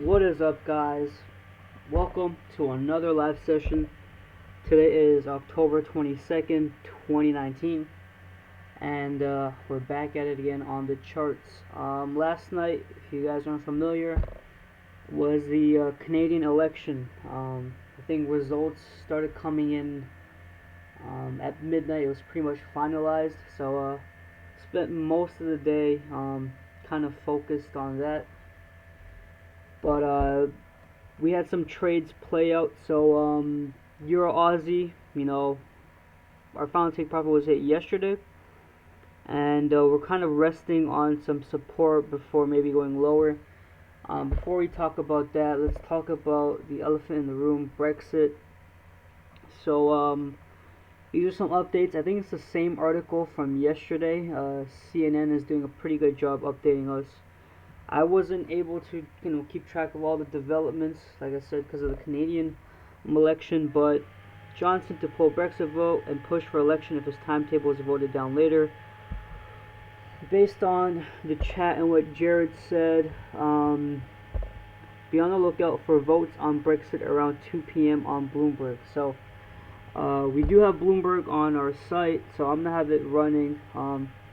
What is up, guys? Welcome to another live session. Today is October 22nd, 2019, and we're back at it again on the charts. Last night, if you guys aren't familiar, was the Canadian election. I think results started coming in at midnight. It was pretty much finalized, so spent most of the day kind of focused on that. But we had some trades play out. So Euro Aussie, our final take profit was hit yesterday, and we're kind of resting on some support before maybe going lower. Before we talk about that, let's talk about the elephant in the room, Brexit. So these are some updates. I think it's the same article from yesterday. CNN is doing a pretty good job updating us. I wasn't able to keep track of all the developments, like I said, because of the Canadian election, but Johnson to pull Brexit vote and push for election if his timetable is voted down later. Based on the chat and what Jared said, be on the lookout for votes on Brexit around 2 p.m. on Bloomberg. So we do have Bloomberg on our site, so I'm going to have it running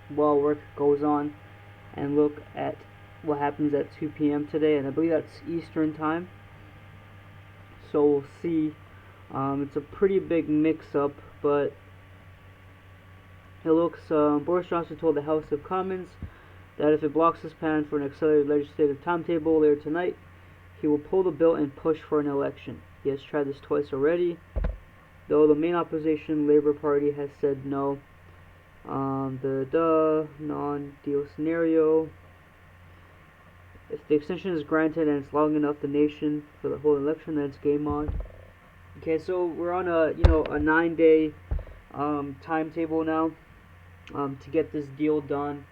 while work goes on and look at what happens at 2 p.m. today, and I believe that's Eastern time. So we'll see. It's a pretty big mix-up, but it looks. Boris Johnson told the House of Commons that if it blocks his plan for an accelerated legislative timetable later tonight, he will pull the bill and push for an election. He has tried this twice already, though the main opposition, Labour Party, has said no. The non-deal scenario. If the extension is granted and it's long enough the nation for the whole election, then it's game on. Okay, so we're on a 9-day timetable now to get this deal done,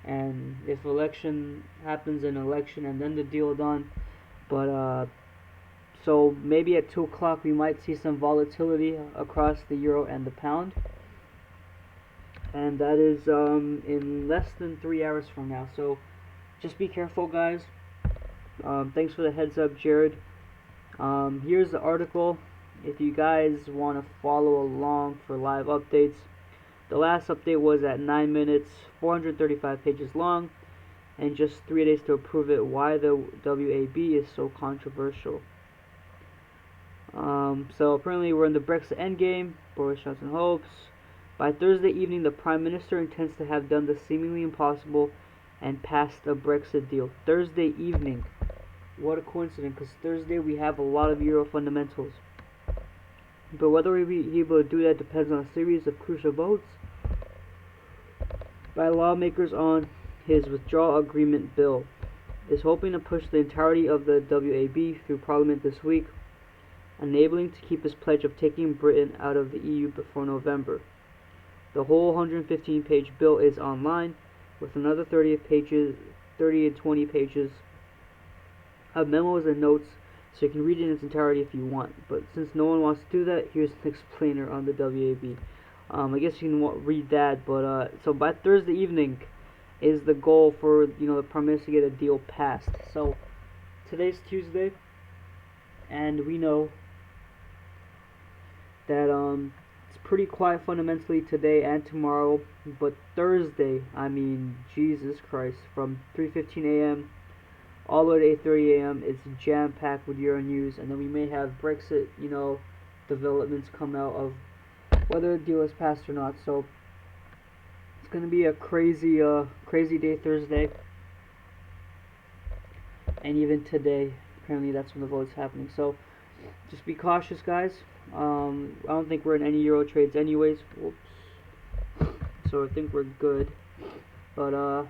and if election happens, an election and then the deal done. But so maybe at 2 o'clock we might see some volatility across the euro and the pound, and that is in less than 3 hours from now. So just be careful, guys. Thanks for the heads up, Jared. Here's the article if you guys want to follow along for live updates. The last update was at 9 minutes, 435 pages long, and just 3 days to approve it. Why the WAB is so controversial. So apparently we're in the Brexit endgame. Boris Johnson hopes by Thursday evening the Prime Minister intends to have done the seemingly impossible and passed a Brexit deal. Thursday evening. What a coincidence, because Thursday we have a lot of Euro fundamentals. But whether we'll be able to do that depends on a series of crucial votes by lawmakers on his withdrawal agreement bill. Is hoping to push the entirety of the WAB through Parliament this week, enabling to keep his pledge of taking Britain out of the EU before November. The whole 115-page bill is online, with another 30 and 20 pages of memos and notes, so you can read it in its entirety if you want. But since no one wants to do that, here's an explainer on the WAB. I guess you can read that, but so by Thursday evening is the goal for the Prime Minister to get a deal passed. So today's Tuesday, and we know that it's pretty quiet fundamentally today and tomorrow, but Thursday, I mean, Jesus Christ, from 3:15 a.m. all the way to 8:30 a.m. it's jam-packed with Euro news, and then we may have Brexit, developments come out of whether the deal is passed or not. So it's gonna be a crazy day Thursday, and even today, apparently that's when the vote's happening. So just be cautious, guys. I don't think we're in any Euro trades anyways. Whoops. So I think we're good. But Euro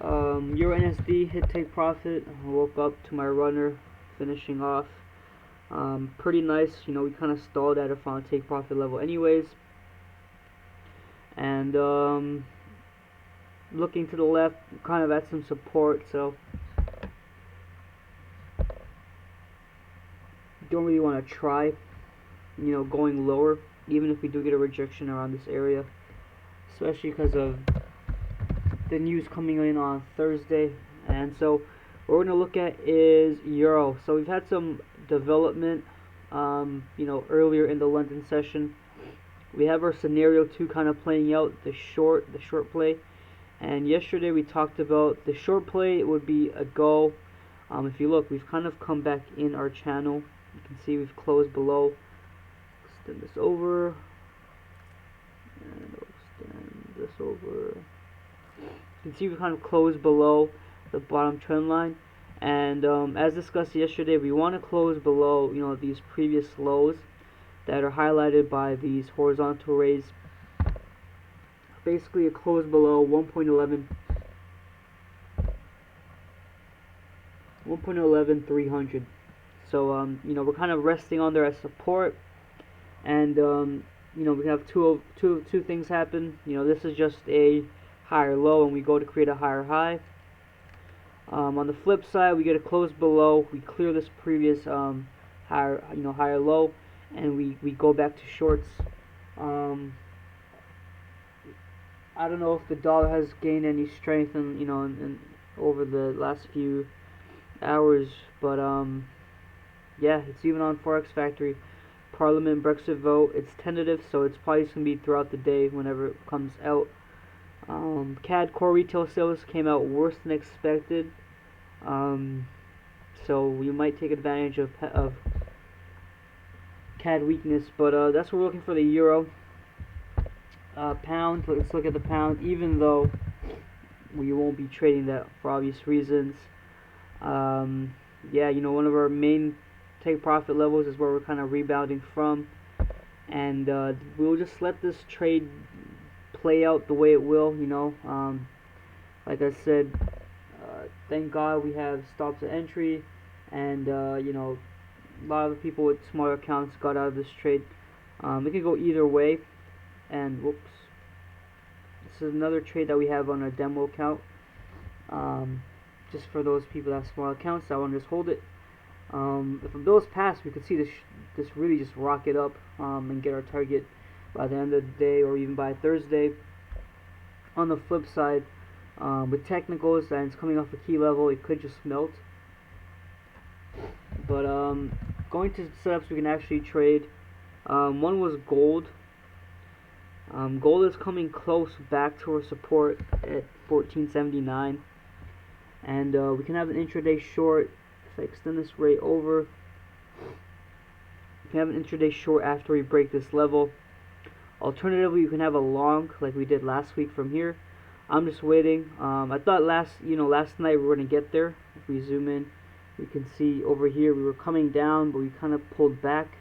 NSD hit take profit. I woke up to my runner finishing off. Pretty nice. We kind of stalled at a final take profit level anyways. And looking to the left, kind of at some support. So don't really want to try going lower, even if we do get a rejection around this area, especially because of the news coming in on Thursday. And so what we're going to look at is euro. So we've had some development, earlier in the London session. We have our scenario 2 kind of playing out, the short play. And yesterday we talked about the short play. It would be a go. If you look, we've kind of come back in our channel. You can see we've closed below. Extend this over. And extend this over. You can see we kind of closed below the bottom trend line. And as discussed yesterday, we want to close below, these previous lows that are highlighted by these horizontal rays. Basically, a close below 1.11.300. So we're kind of resting on there as support, and we have two things happen. This is just a higher low, and we go to create a higher high. On the flip side, we get a close below. We clear this previous higher low, and we go back to shorts. I don't know if the dollar has gained any strength in over the last few hours, but yeah, it's even on Forex Factory. Parliament Brexit vote, it's tentative, so it's probably just gonna be throughout the day whenever it comes out. CAD core retail sales came out worse than expected, so we might take advantage of CAD weakness, but that's what we're looking for. The euro. Pound, let's look at the pound, even though we won't be trading that for obvious reasons. Yeah, one of our main take profit levels is where we're kind of rebounding from, and we'll just let this trade play out the way it will. Like I said, thank God we have stops at entry, and a lot of the people with smaller accounts got out of this trade. It could go either way. And whoops, this is another trade that we have on our demo account. Just for those people that have small accounts, I want to just hold it. If those pass, we could see this really just rocket up and get our target by the end of the day, or even by Thursday. On the flip side, with technicals and it's coming off a key level, it could just melt. But going to setups we can actually trade. One was gold. Gold is coming close back to our support at 1479, and we can have an intraday short. If I extend this rate over, we can have an intraday short after we break this level. Alternatively, you can have a long like we did last week from here. I'm just waiting. I thought last night we were going to get there. If we zoom in, we can see over here we were coming down, but we kind of pulled back.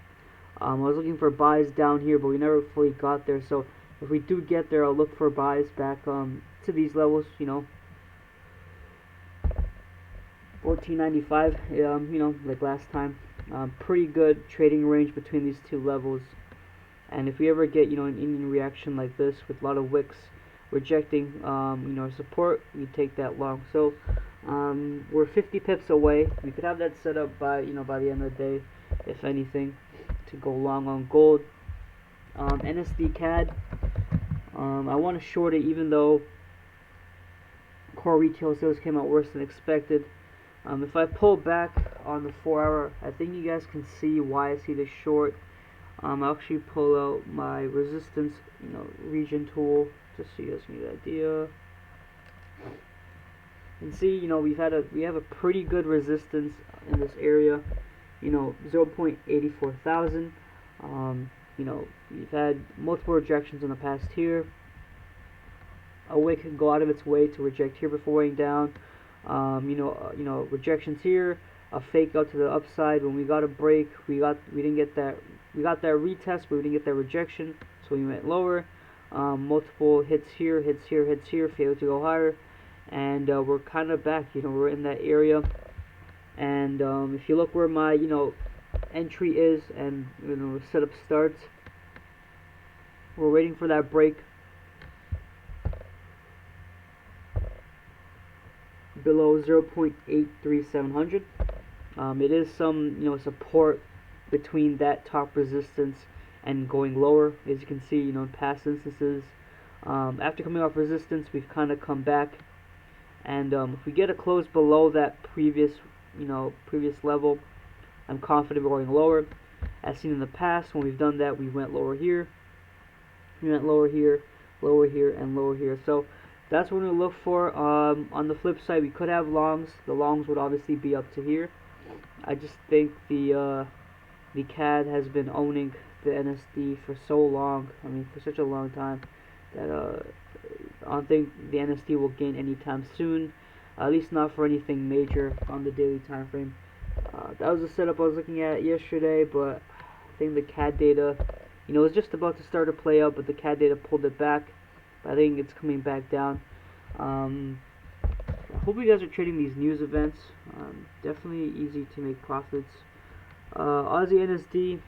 I was looking for buys down here, but we never fully got there. So if we do get there, I'll look for buys back to these levels. 1495. Like last time. Pretty good trading range between these two levels. And if we ever get an Indian reaction like this with a lot of wicks rejecting our support, we take that long. So we're 50 pips away. We could have that set up by by the end of the day, if anything, to go long on gold. NSD CAD, I want to short it, even though core retail sales came out worse than expected. If I pull back on the 4 hour, I think you guys can see why I see this short. I'll actually pull out my resistance region tool just so you guys can get an idea. And see, we have a pretty good resistance in this area. 0.84 thousand. We've had multiple rejections in the past here. A wick can go out of its way to reject here before weighing down. Rejections here, a fake out to the upside. When we got a break, we got that retest, but we didn't get that rejection, so we went lower. Multiple hits here, failed to go higher, and we're kind of back. We're in that area. And if you look where my entry is, and setup starts, we're waiting for that break below 0.83700. It is some support between that top resistance and going lower. As you can see, in past instances, after coming off resistance, we've kind of come back, And if we get a close below that previous level, I'm confident we're going lower. As seen in the past, when we've done that, we went lower here, we went lower here, and lower here. So that's what we're going to look for. On the flip side, we could have longs. The longs would obviously be up to here. I just think the CAD has been owning the NSD for so long. I mean, for such a long time that I don't think the NSD will gain anytime soon. At least not for anything major on the daily time frame. That was the setup I was looking at yesterday, but I think the CAD data, was just about to start to play out, but the CAD data pulled it back. But I think it's coming back down. I hope you guys are trading these news events. Definitely easy to make profits. Aussie NSD,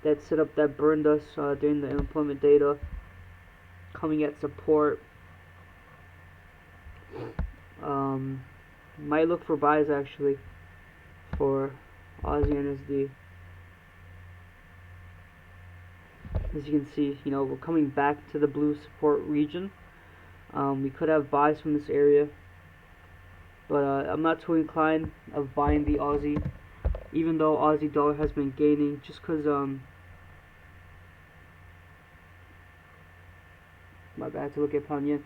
that setup that burned us during the employment data, coming at support. Might look for buys actually for Aussie NSD. As you can see, we're coming back to the blue support region. We could have buys from this area, but I'm not too inclined of buying the Aussie, even though Aussie dollar has been gaining, just because my bad, to look at pound yen.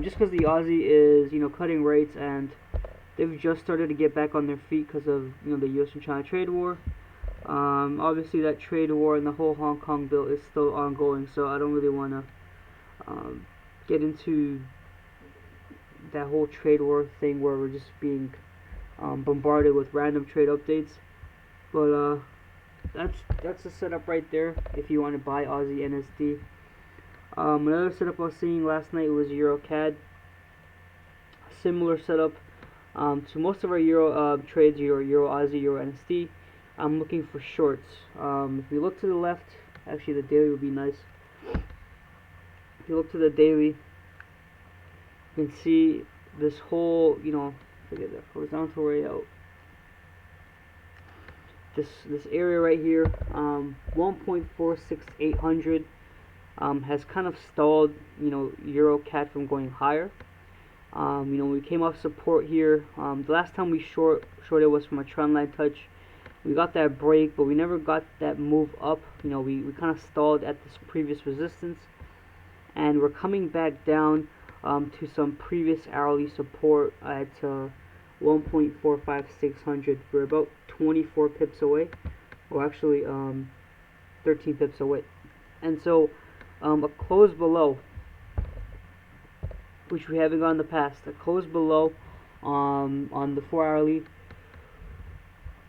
Just because the Aussie is cutting rates, and they've just started to get back on their feet because of the U.S. and China trade war. Obviously that trade war and the whole Hong Kong bill is still ongoing, so I don't really want to get into that whole trade war thing where we're just being bombarded with random trade updates. But that's the setup right there if you want to buy Aussie NSD. Another setup I was seeing last night was Euro CAD. Similar setup to most of our Euro trades, Euro Aussie, Euro NSD. I'm looking for shorts. If we look to the left, actually the daily would be nice. If you look to the daily, you can see this whole, forget that horizontal ray out. This area right here, 1.46800, has kind of stalled, Euro CAD from going higher. We came off support here. The last time we shorted was from a trend line touch. We got that break, but we never got that move up. We kind of stalled at this previous resistance, and we're coming back down to some previous hourly support at 1.45600. We're about 24 pips away, or actually 13 pips away. And so a close below, which we haven't got in the past, a close below on the 4 hourly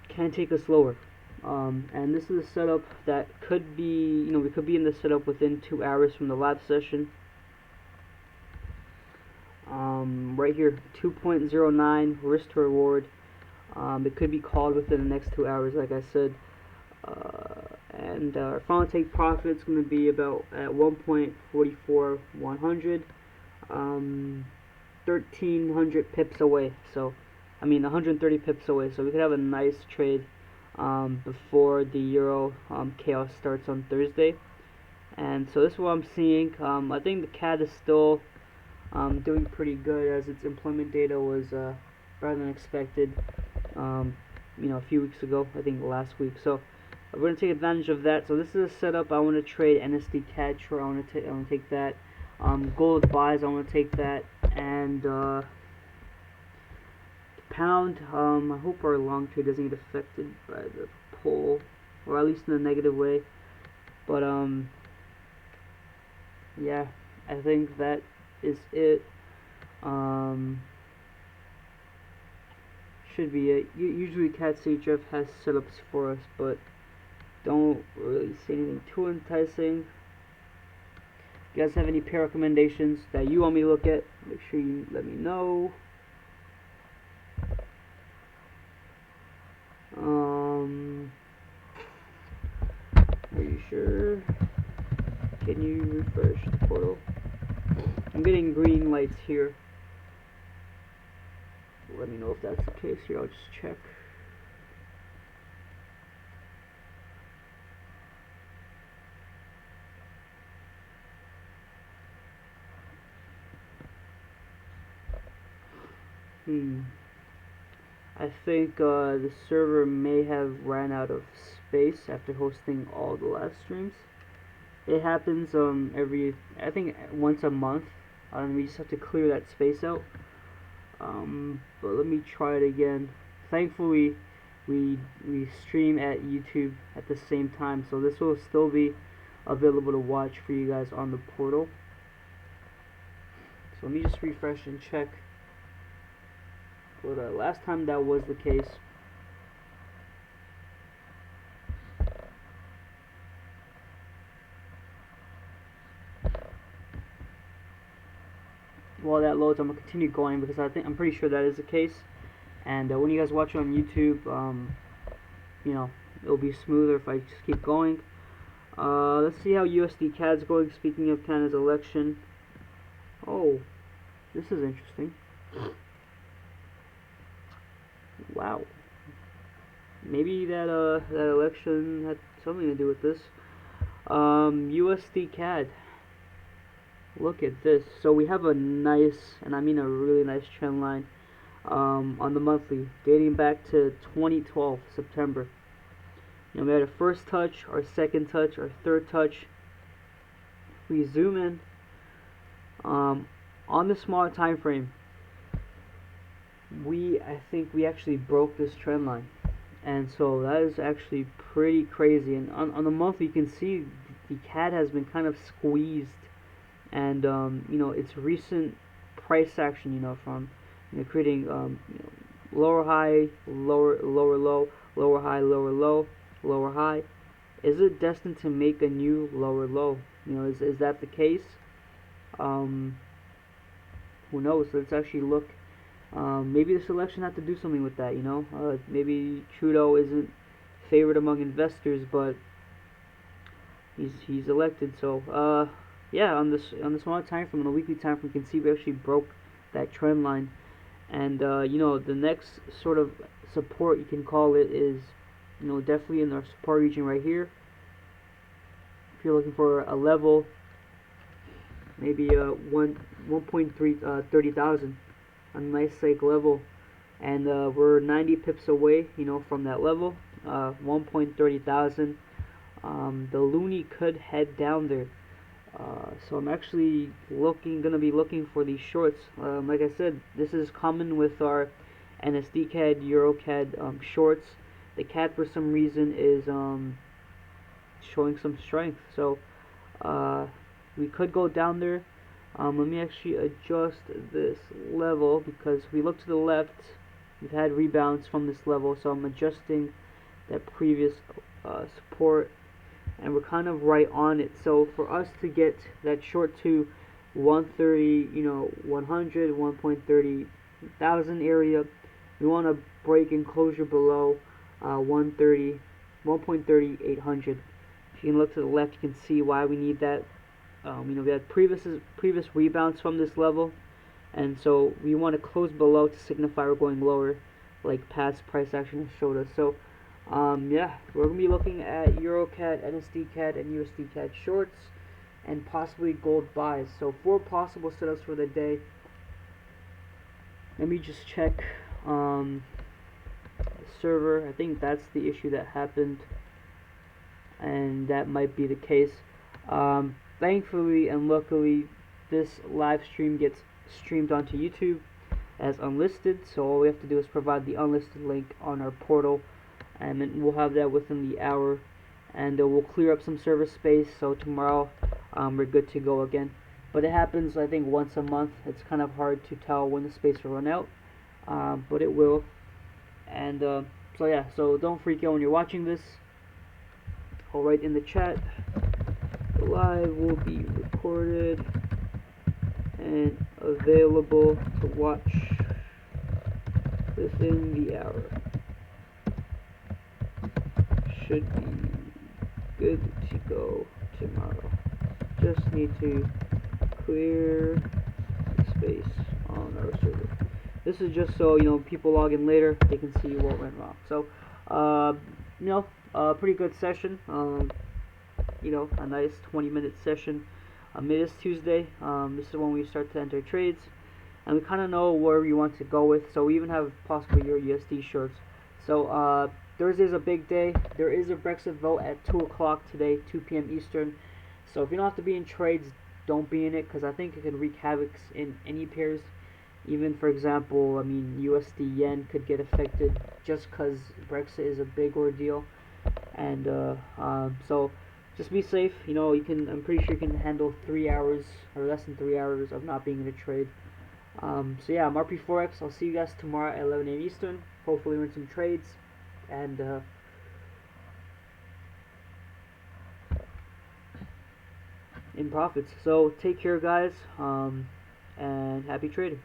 can take us lower. And this is a setup that could be, we could be in this setup within 2 hours from the live session. Right here, 2.09 risk to reward. It could be called within the next 2 hours, like I said. And our final take profit is going to be about at 1.44100, 1300 pips away. So, 130 pips away. So we could have a nice trade before the Euro chaos starts on Thursday. And so this is what I'm seeing. I think the CAD is still doing pretty good, as its employment data was better than expected. A few weeks ago, I think last week. So we're going to take advantage of that. So this is a setup. I want to trade NSD CAD short. I want to take that. Gold buys. I want to take that. And pound. I hope our long trade doesn't get affected by the pull, or at least in a negative way. But yeah, I think that is it. Should be it. Usually CAD CHF has setups for us, but don't really see anything too enticing. If you guys have any pair recommendations that you want me to look at, make sure you let me know. Are you sure? Can you refresh the portal? I'm getting green lights here. Let me know if that's the case here. I'll just check. I think the server may have ran out of space after hosting all the live streams. It happens I think once a month. We just have to clear that space out. But let me try it again. Thankfully, we stream at YouTube at the same time, so this will still be available to watch for you guys on the portal. So let me just refresh and check. For the last time that was the case. While that loads, I'm gonna continue going because I'm pretty sure that is the case. And when you guys watch it on YouTube, you know, it'll be smoother if I just keep going. Let's see how USD CAD's going. Speaking of Canada's election, oh, this is interesting. Wow, maybe that election had something to do with this. USD CAD. Look at this. So we have a nice, and I mean a really nice trend line on the monthly, dating back to 2012 September. You know, we had a first touch, our second touch, our third touch. We zoom in on the smaller time frame. I think we actually broke this trend line, and so that is actually pretty crazy. And on the monthly, you can see the CAD has been kind of squeezed, and you know, its recent price action, you know, from creating you know, lower high, lower low, lower high, lower low, lower high. Is it destined to make a new lower low? You know, is that the case? Who knows? Let's actually look. Maybe this election had to do something with that, you know. Maybe Trudeau isn't favored among investors, but he's elected. So yeah, on this smaller time frame, on the weekly time frame, you can see we actually broke that trend line. And you know, the next sort of support, you can call it, is, you know, definitely in our support region right here. If you're looking for a level, maybe 1.30,000. A nice like level, and we're 90 pips away, you know, from that level. 1.30,000. The loonie could head down there, so I'm actually gonna be looking for these shorts. Like I said, this is common with our NSD CAD, EuroCAD shorts. The CAD for some reason is showing some strength, so we could go down there. Let me actually adjust this level, because if we look to the left, we've had rebounds from this level, so I'm adjusting that previous support, and we're kind of right on it. So for us to get that short to 130, you know, 100, 1.30,000 area, we want to break enclosure below 1.3800. If you can look to the left, you can see why we need that. You know, we had previous rebounds from this level, and so we want to close below to signify we're going lower, like past price action has showed us. So yeah, we're going to be looking at EuroCAD, NSD CAD, and USD CAD shorts, and possibly gold buys. So 4 possible setups for the day. Let me just check the server. I think that's the issue that happened, and that might be the case. Thankfully and luckily, this live stream gets streamed onto YouTube as unlisted, so all we have to do is provide the unlisted link on our portal, and then we'll have that within the hour, and we'll clear up some server space, so tomorrow we're good to go again. But it happens, I think, once a month. It's kind of hard to tell when the space will run out, but it will. And so yeah, so don't freak out when you're watching this. I'll write in the chat, the live will be recorded and available to watch within the hour. Should be good to go tomorrow. Just need to clear the space on our server. This is just so, you know, people log in later, they can see what went wrong. So you know, pretty good session. You know, a nice 20-minute session. It is Tuesday. This is when we start to enter trades. and we kind of know where we want to go with. So we even have possible Euro USD shorts. So Thursday's a big day. There is a Brexit vote at 2 o'clock today, 2 p.m. Eastern. So if you don't have to be in trades, don't be in it, because I think it can wreak havoc in any pairs. Even, for example, I mean, USD yen could get affected just because Brexit is a big ordeal. And so just be safe. You know, you can. I'm pretty sure you can handle 3 hours or less than 3 hours of not being in a trade. So yeah, I'm RP Forex. I'll see you guys tomorrow at 11 a.m. Eastern. Hopefully, win some trades and in profits. So take care, guys, and happy trading.